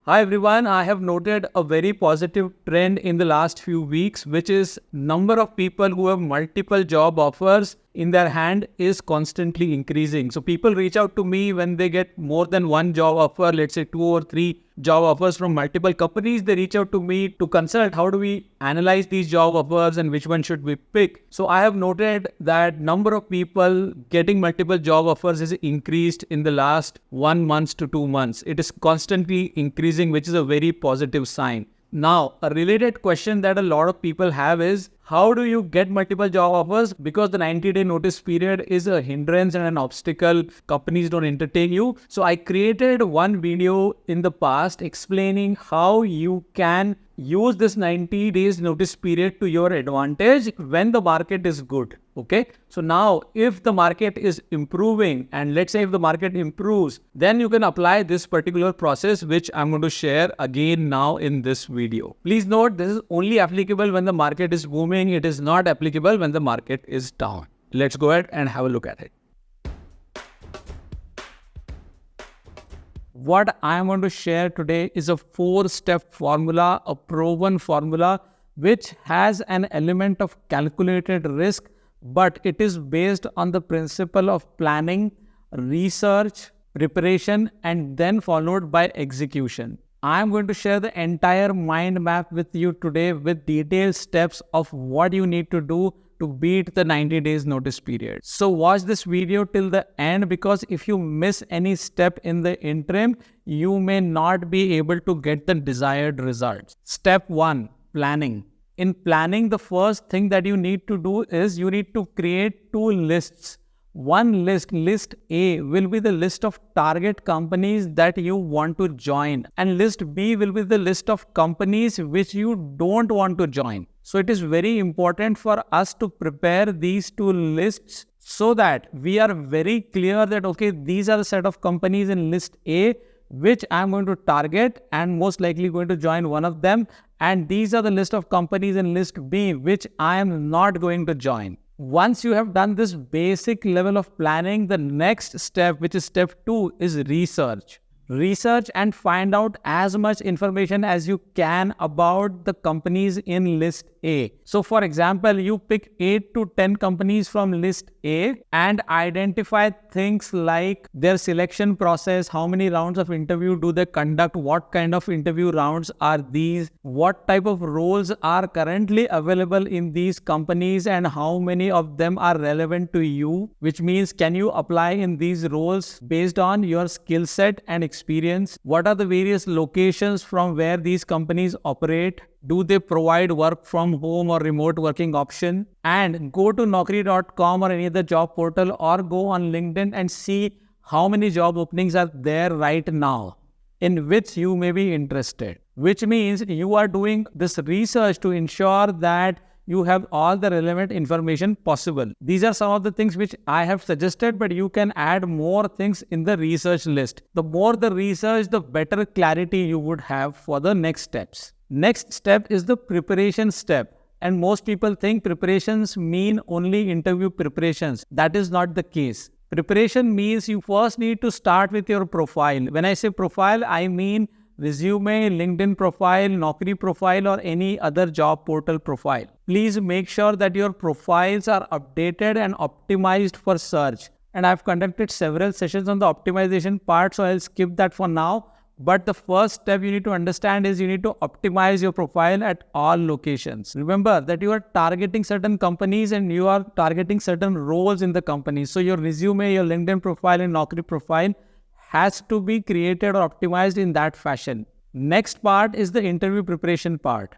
Hi everyone, I have noted a very positive trend in the last few weeks, which is number of people who have multiple job offers in their hand is constantly increasing. So people reach out to me when they get more than one job offer, let's say 2 or 3 job offers from multiple companies. They reach out to me to consult how do we analyze these job offers and which one should we pick. So I have noted that number of people getting multiple job offers is increased in the last 1 month to 2 months. It is constantly increasing, which is a very positive sign. Now, a related question that a lot of people have is, how do you get multiple job offers? Because the 90-day notice period is a hindrance and an obstacle. Companies don't entertain you. So I created one video in the past explaining how you can use this 90 days notice period to your advantage when the market is good. Okay. So now if the market is improving, and let's say if the market improves, then you can apply this particular process, which I'm going to share again now in this video. Please note, this is only applicable when the market is booming. It is not applicable when the market is down. Let's go ahead and have a look at it. What I am going to share today is a 4-step formula, a proven formula, which has an element of calculated risk, but it is based on the principle of planning, research, preparation, and then followed by execution. I am going to share the entire mind map with you today with detailed steps of what you need to do to beat the 90 days notice period. So watch this video till the end, because if you miss any step in the interim, you may not be able to get the desired results. Step 1, planning. In planning, the first thing that you need to do is you need to create 2 lists. One list, list A, will be the list of target companies that you want to join, and list B will be the list of companies which you don't want to join. So it is very important for us to prepare these 2 lists so that we are very clear that, okay, these are the set of companies in list A which I am going to target and most likely going to join one of them, and these are the list of companies in list B which I am not going to join. Once you have done this basic level of planning, the next step, which is step 2, is research. Research and find out as much information as you can about the companies in list A. So for example, you pick 8 to 10 companies from list A and identify things like their selection process, how many rounds of interview do they conduct, what kind of interview rounds are these, what type of roles are currently available in these companies and how many of them are relevant to you, which means can you apply in these roles based on your skill set and experience. What are the various locations from where these companies operate? Do they provide work from home or remote working option? And go to Naukri.com or any other job portal or go on LinkedIn and see how many job openings are there right now in which you may be interested. Which means you are doing this research to ensure that you have all the relevant information possible. These are some of the things which I have suggested, but you can add more things in the research list. The more the research, the better clarity you would have for the next steps. Next step is the preparation step. And most people think preparations mean only interview preparations. That is not the case. Preparation means you first need to start with your profile. When I say profile, I mean resume, LinkedIn profile, Naukri profile, or any other job portal profile. Please make sure that your profiles are updated and optimized for search. And I've conducted several sessions on the optimization part, so I'll skip that for now. But the first step you need to understand is you need to optimize your profile at all locations. Remember that you are targeting certain companies and you are targeting certain roles in the company. So your resume, your LinkedIn profile and Naukri profile has to be created or optimized in that fashion. Next part is the interview preparation part,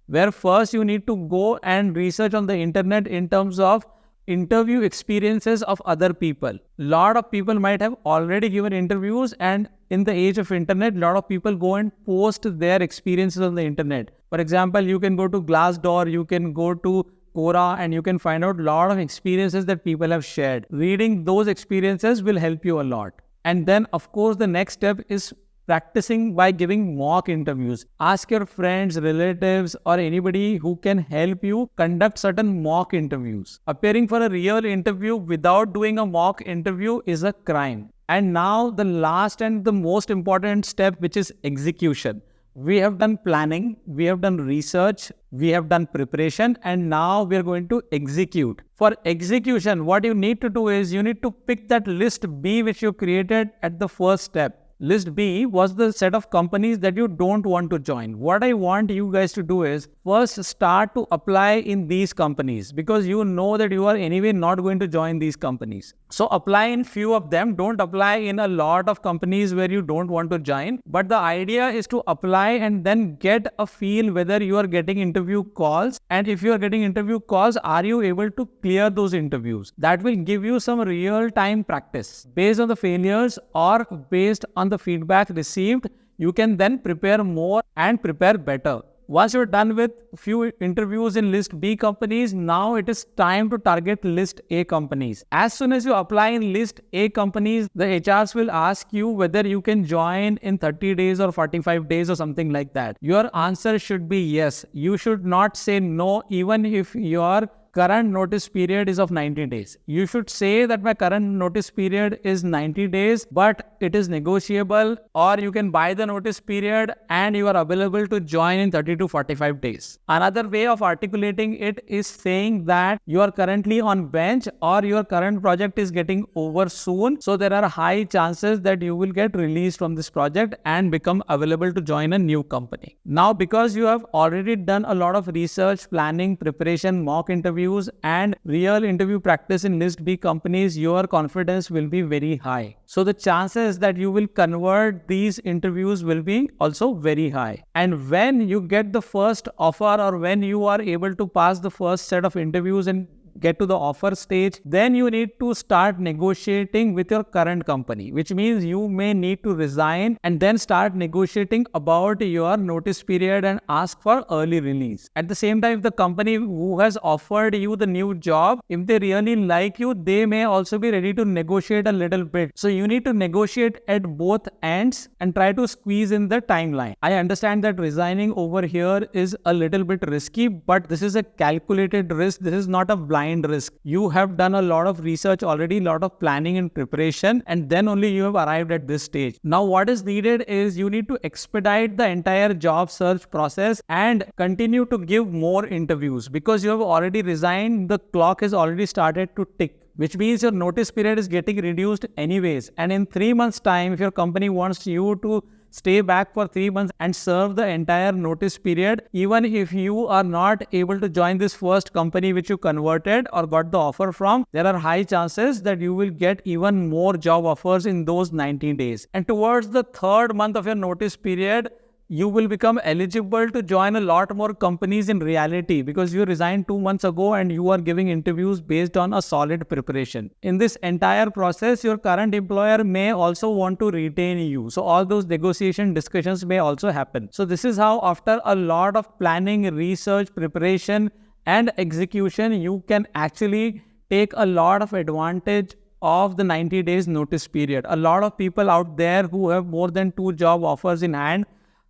where first you need to go and research on the internet in terms of interview experiences of other people. Lot of people might have already given interviews, and in the age of internet, lot of people go and post their experiences on the internet. For example, you can go to Glassdoor, you can go to Quora, and you can find out a lot of experiences that people have shared. Reading those experiences will help you a lot. And then, of course, the next step is practicing by giving mock interviews. Ask your friends, relatives, or anybody who can help you conduct certain mock interviews. Appearing for a real interview without doing a mock interview is a crime. And now the last and the most important step, which is execution. We have done planning, we have done research, we have done preparation, and now we are going to execute. For execution, what you need to do is you need to pick that list B which you created at the first step. List B was the set of companies that you don't want to join. What I want you guys to do is first start to apply in these companies, because you know that you are anyway not going to join these companies. So apply in few of them. Don't apply in a lot of companies where you don't want to join. But the idea is to apply and then get a feel whether you are getting interview calls. And if you are getting interview calls, are you able to clear those interviews? That will give you some real-time practice. Based on the failures or based on the feedback received, you can then prepare more and prepare better. Once you're done with few interviews in list B companies, now it is time to target list A companies. As soon as you apply in list A companies, the HRs will ask you whether you can join in 30 days or 45 days or something like that. Your answer should be yes. You should not say no, even if your current notice period is of 90 days. You should say that my current notice period is 90 days, but it is negotiable, or you can buy the notice period and you are available to join in 30 to 45 days. Another way of articulating it is saying that you are currently on bench or your current project is getting over soon. So there are high chances that you will get released from this project and become available to join a new company. Now, because you have already done a lot of research, planning, preparation, mock interviews, and real interview practice in list B companies, your confidence will be very high. So the chances that you will convert these interviews will be also very high. And when you get the first offer, or when you are able to pass the first set of interviews and get to the offer stage, then you need to start negotiating with your current company, which means you may need to resign and then start negotiating about your notice period and ask for early release. At the same time, the company who has offered you the new job, if they really like you, they may also be ready to negotiate a little bit. So you need to negotiate at both ends and try to squeeze in the timeline. I understand that resigning over here is a little bit risky, but this is a calculated risk. This is not a blind risk. You have done a lot of research already, a lot of planning and preparation, and then only you have arrived at this stage. Now what is needed is you need to expedite the entire job search process and continue to give more interviews, because you have already resigned. The clock has already started to tick, which means your notice period is getting reduced anyways. And in 3 months' time, if your company wants you to stay back for 3 months and serve the entire notice period, even if you are not able to join this first company which you converted or got the offer from, there are high chances that you will get even more job offers in those 90 days. And towards the third month of your notice period, you will become eligible to join a lot more companies in reality, because you resigned 2 months ago and you are giving interviews based on a solid preparation. In this entire process, your current employer may also want to retain you. So all those negotiation discussions may also happen. So this is how, after a lot of planning, research, preparation and execution, you can actually take a lot of advantage of the 90 days notice period. A lot of people out there who have more than 2 job offers in hand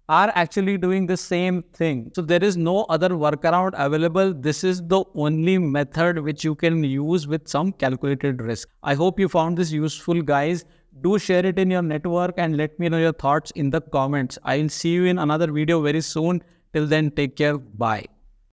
are actually doing the same thing. So there is no other workaround available. This is the only method which you can use with some calculated risk. I hope you found this useful, guys. Do share it in your network and let me know your thoughts in the comments. I'll see you in another video very soon. Till then, take care. Bye.